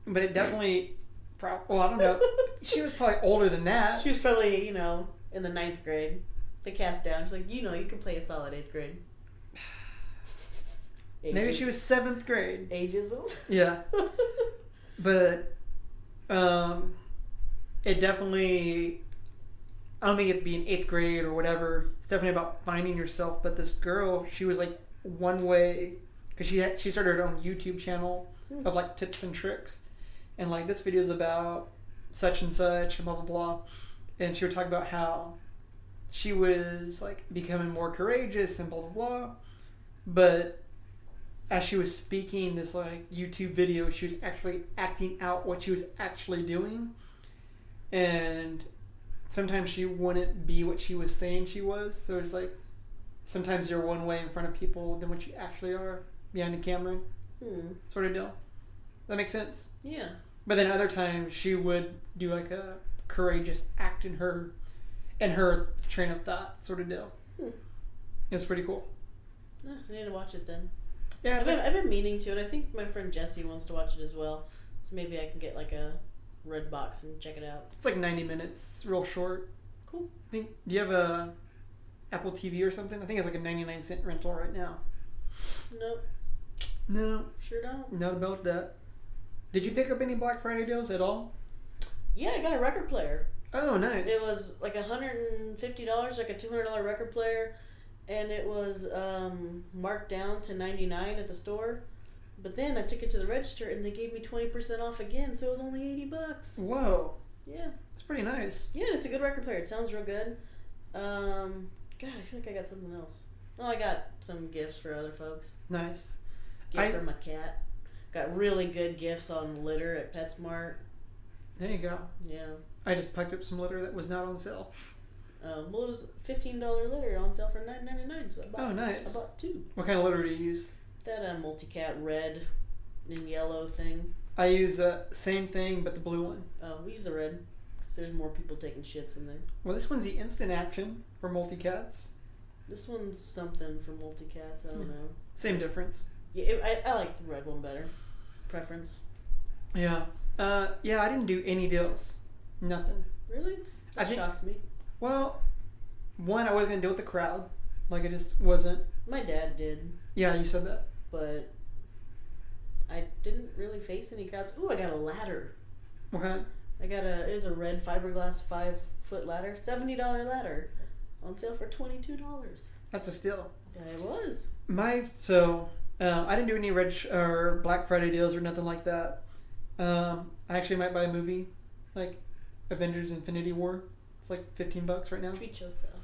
But it definitely, I don't know. She was probably older than that. She was probably, in the 9th grade. They cast down. She's like, you can play a solid 8th grade. Maybe she was 7th grade. Ageism. Yeah. But it definitely, I don't think it'd be in 8th grade or whatever. It's definitely about finding yourself. But this girl, she was like one way, because she started her own YouTube channel of like tips and tricks. And like this video is about such and such and blah, blah, blah. And she would talk about how she was like becoming more courageous and blah, blah, blah. But as she was speaking this like YouTube video, she was actually acting out what she was actually doing. And sometimes she wouldn't be what she was saying she was. So it's like sometimes you're one way in front of people than what you actually are behind the camera. Sort of deal. That makes sense? Yeah. But then other times she would do like a courageous act in her train of thought sort of deal. It was pretty cool. I need to watch it then. Yeah, I've been meaning to, and I think my friend Jessie wants to watch it as well. So maybe I can get like a Redbox and check it out. It's like 90 minutes. It's real short. Cool. Do you have a Apple TV or something? I think it's like a 99-cent rental right now. Nope. No, Sure don't. not about that. Did you pick up any Black Friday deals at all? Yeah, I got a record player. Oh, nice. It was like $150, like a $200 record player, and it was marked down to $99 at the store. But then I took it to the register and they gave me 20% off again, so it was only $80. Whoa, Yeah, that's pretty nice. yeah, it's a good record player. It sounds real good. God, I feel like I got something else. Oh, I got some gifts for other folks. Nice. Gift for my cat. Got really good gifts on litter at PetSmart. There you go. Yeah. I just picked up some litter that was not on sale. Well, it was $15 litter on sale for $9.99, so Oh, nice. I bought two. What kind of litter do you use? That multi-cat red and yellow thing. I use same thing, but the blue one. Oh, we use the red because there's more people taking shits in there. Well, this one's the instant action for multi-cats. This one's something for multi-cats. I don't know. Same difference. Yeah, I like the red one better. Preference. Yeah. Yeah, I didn't do any deals. Nothing. Really? I That think- shocks me. Well, one, I wasn't going to deal with the crowd. Like, it just wasn't. My dad did, Yeah, you said that. but I didn't really face any crowds. Ooh, I got a ladder. What kind? It was a red fiberglass 5-foot ladder, $70 ladder, on sale for $22. That's a steal. Yeah, it was. I didn't do any red or Black Friday deals or nothing like that. I actually might buy a movie, like Avengers: Infinity War. It's like $15 right now. Treat yourself.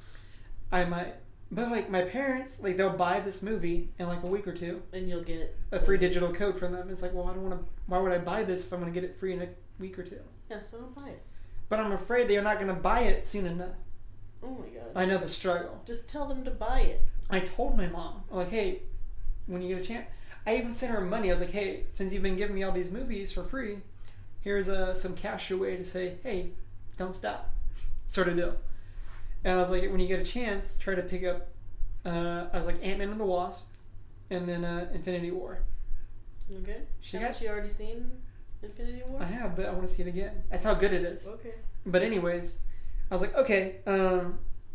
I might, but like my parents, like they'll buy this movie in like a week or two, And you'll get a free digital code from them. It's like, well, I don't want to. Why would I buy this if I'm going to get it free in a week or two? Yeah, so don't buy it. But I'm afraid they're not going to buy it soon enough. Oh my god. I know the struggle. Just tell them to buy it. I told my mom, I'm like, hey, when you get a chance, I even sent her money. I was like, hey, since you've been giving me all these movies for free, here's some cash away to say, hey, don't stop, sort of deal. And I was like, when you get a chance, try to pick up. I was like Ant-Man and the Wasp, and then Infinity War. Okay. She Haven't you already seen Infinity War? I have, but I want to see it again. That's how good it is. Okay. But anyways, I was like, okay.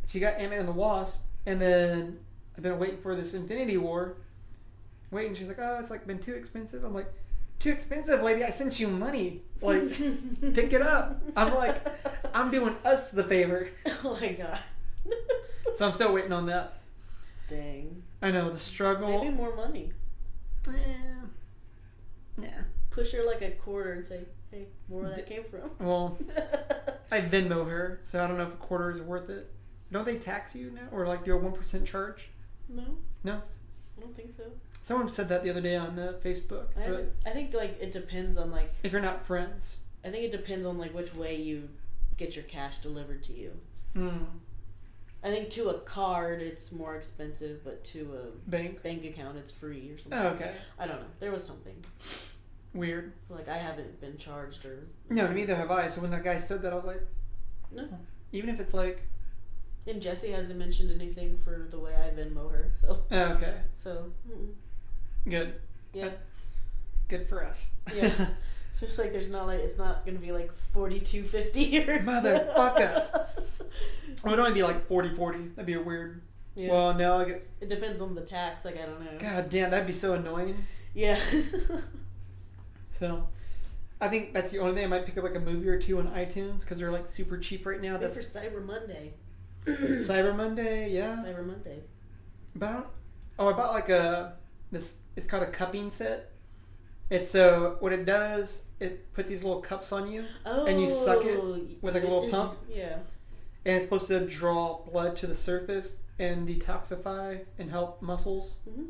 She got Ant-Man and the Wasp, and then I've been waiting for this Infinity War. Waiting, she's like, oh, it's like been too expensive. I'm like, too expensive, lady. I sent you money. Like, pick it up. I'm like, I'm doing us the favor. Oh my god. So I'm still waiting on that. Dang. I know the struggle. Maybe more money. Yeah. Push her like a quarter and say, hey, more where that came from. Well, I Venmo her, so I don't know if a quarter is worth it. Don't they tax you now, or like do a 1% charge? No. No. I don't think so. Someone said that the other day on Facebook. But I think like it depends on like if you're not friends. I think it depends on like which way you get your cash delivered to you. Hmm. I think to a card it's more expensive, but to a Bank. account it's free or something. Oh, okay. I don't know. There was something. Weird. Like I haven't been charged or No, neither have I. So when that guy said that, I was like, no. even if it's like, And Jessie hasn't mentioned anything for the way I Venmo her. So oh, okay, good. good. Yeah. Good for us. Yeah. So it's like there's not like it's not gonna be like $42.50 or Motherfucker. It would only be like 40. That'd be a weird. Yeah. Well, no, I guess. It depends on the tax. Like I don't know. God damn, that'd be so annoying. Yeah. So, I think that's the only thing I might pick up like a movie or two on iTunes because they're like super cheap right now. Wait That's for Cyber Monday. Cyber Monday, yeah. Cyber Monday. I bought like this. It's called a cupping set. It's so what it does. It puts these little cups on you, Oh. and you suck it with like a little pump, Yeah. and it's supposed to draw blood to the surface and detoxify and help muscles. Mm-hmm.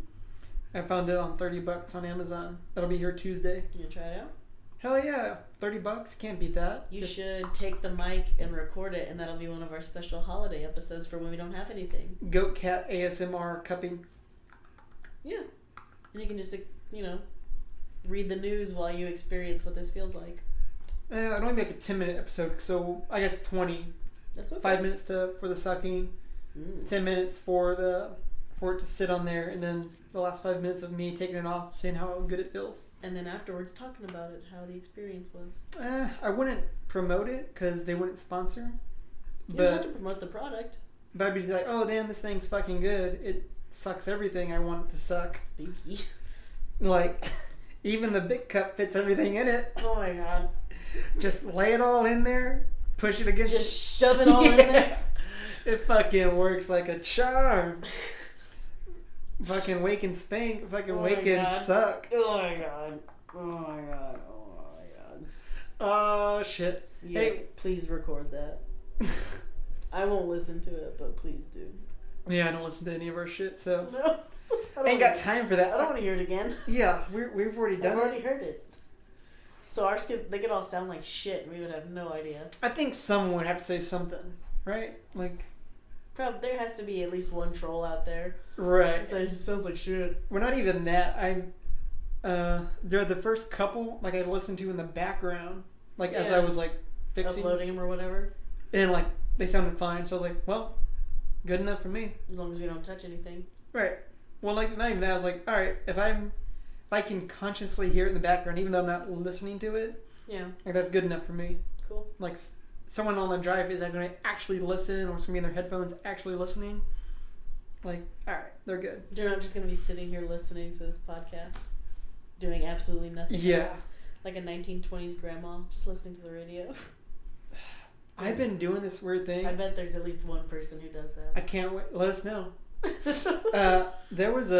I found it on $30 on Amazon. That'll be here Tuesday. You wanna try it out? Hell yeah, $30 can't beat that. You should take the mic and record it, and that'll be one of our special holiday episodes for when we don't have anything. Goat cat ASMR cupping. Yeah. And you can just, read the news while you experience what this feels like. I'd only make a 10-minute episode, so I guess 20. That's okay. 5 minutes for the sucking, 10 minutes for it to sit on there, and then the last 5 minutes of me taking it off, seeing how good it feels. And then afterwards talking about it, how the experience was. I wouldn't promote it because they wouldn't sponsor. You don't have to promote the product. But I'd be like, oh damn, this thing's fucking good. It sucks everything I want it to suck. Binky. Like, even the big cup fits everything in it. Oh my god. Just lay it all in there, push it against. Just shove it all in there. It fucking works like a charm. Fucking wake and spank, fucking Oh wake my and God. suck. Oh my god. Oh my god. Oh my god. Oh shit. Yes, Hey. please record that. I won't listen to it, but please do. Yeah, I don't listen to any of our shit, so No. I ain't got time for that. I don't want to hear it again. Yeah, we've already I've done already it. heard it. So our skip, they could all sound like shit, and we would have no idea. I think someone would have to say something, right? Like, Probably there has to be at least one troll out there. right. So it just sounds like shit. We're not even that. They're the first couple like I listened to in the background, like as Yeah. I was like fixing, Uploading them or whatever, and like they sounded fine. So I was like, well, good enough for me. as long as we don't touch anything. Right. Well, like not even that. I was like, all right, if I can consciously hear it in the background, even though I'm not listening to it, Yeah, like that's good enough for me. cool. Like someone on the drive is going to actually listen, or somebody in their headphones actually listening. Like, all right, they're good. You're not just gonna be sitting here listening to this podcast, doing absolutely nothing Yeah. else, like a 1920s grandma just listening to the radio. I've been doing this weird thing. I bet there's at least one person who does I can't wait. Let us know. There was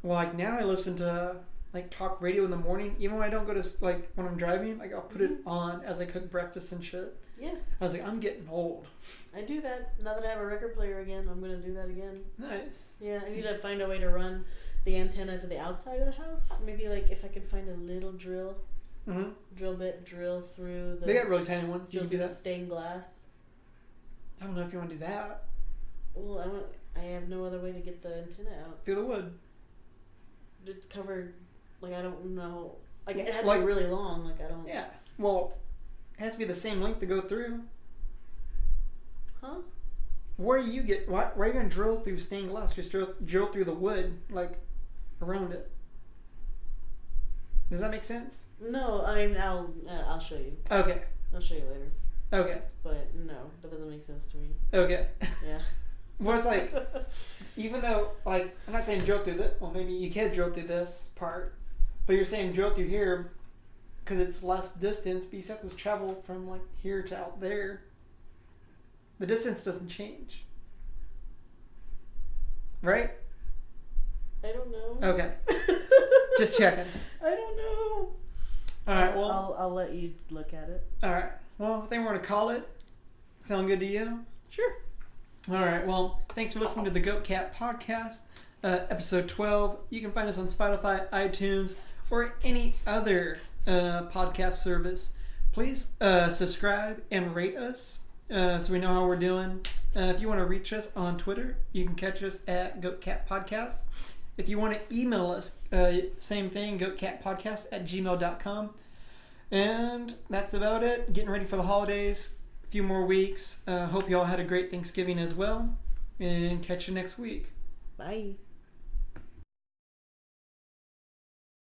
like now I listen to like talk radio in the morning, even when I don't go to like when I'm driving. Like I'll put it on as I cook breakfast and shit. Yeah, I was like, I'm getting old. I do that. Now that I have a record player again, I'm gonna do that again. Nice. Yeah, I need to find a way to run the antenna to the outside of the house. Maybe like if I could find a little drill bit, drill through the. They got really tiny ones. You drill can do through the that. stained glass. I don't know if you want to do that Well, I have no other way to get the antenna out. through the wood. It's covered. Like I don't know. Like it had to Like- be really long. Like I don't. Yeah. Well, it has to be the same length to go through. Huh? Where you get? Why are you gonna drill through stained glass? Just drill through the wood, like around it. Does that make sense? No, I mean I'll show you. Okay. I'll show you later. Okay. But no, that doesn't make sense to me. Okay. Yeah. Well, it's like, even though, like, I'm not saying drill through this. Well, maybe you can drill through this part, but you're saying drill through here because it's less distance, but you still have to travel from like here to out there. The distance doesn't change, right? I don't know. Okay. Just checking. I don't know. All right. Well. I'll let you look at it. All right. Well, I think we're gonna call it. Sound good to you? Sure. All right. Well, thanks for listening to the Goat Cat Podcast, episode 12. You can find us on Spotify, iTunes, or any other podcast service. Please subscribe and rate us so we know how we're doing. If you want to reach us on Twitter, you can catch us at Goat Cat Podcast. If you want to email us, same thing, goatcatpodcast@gmail.com. And that's about it. Getting ready for the holidays. A few more weeks. Hope you all had a great Thanksgiving as well. And catch you next week. Bye.